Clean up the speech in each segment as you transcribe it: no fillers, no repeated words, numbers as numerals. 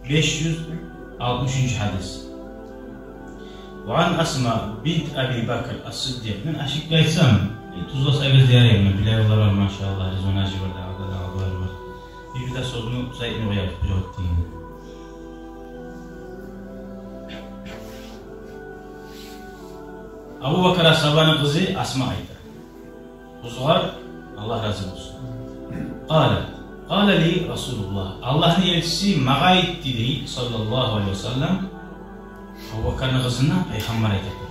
563 hadis. وعن أسماء بنت أبي بكر الصديق من أشيك قيسام tuzla sayıgız diyarayım biliyorlar var maşallah rezonajı var dağlar var bir de sözünü sayını koyup yok diyeyim. Abu Bakr As-Saban'ın kızı Asma'ydı. Uzvar Allah razı olsun. Kâle li Resulullah Allah'ın elçisi mağa etti deyip sallallahu aleyhi ve sellem Abu Bakr'ın kızına peygamber etti.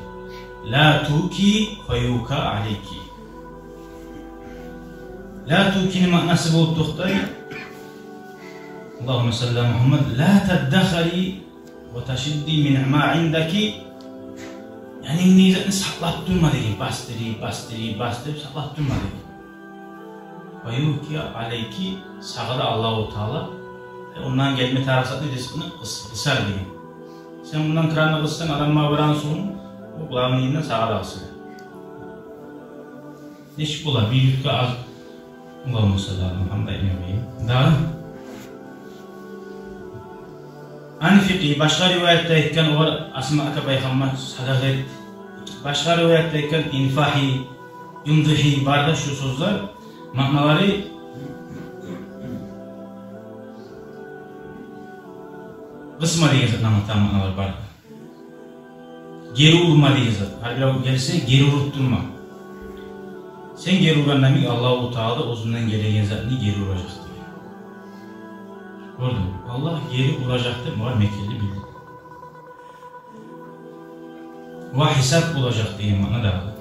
La tuki feyuka aleyki. La tuki'nin manası bu tuhtay. Allahümme salli ala Muhammed. La teddehari ve teşiddi min ma indaki. Yani neyse saklat durma dedi. Bastırı saklat durma dedi. Feyuki aleyki sağda Allah-u Teala. Ondan gelme tarafsatlı rızkını kısar dedi. Sen bundan kıranı kıssan adamma varan sonu o kulağının yerinden sağda kısır. Neşik ola bir yurtka az. Allahümme salli ala Muhammed. Daha Ani fiqhi başka rivayetteyken o Asma Peygamber sadaka et. Başka rivayetteyken infahi, imdihi barda şu sözler manaları kısma diye yazılan manalar barda. Geri urma diye yazılan. Halbuki gelirse geri urutturma. Sen geri uğranlamayı Allah-u Teala uzundan gelen zatını geri uğracaktır. Gördün mü? Allah geri uğracaktır. Var Mekkeli bildi. Ve hesap olacak diye mana da.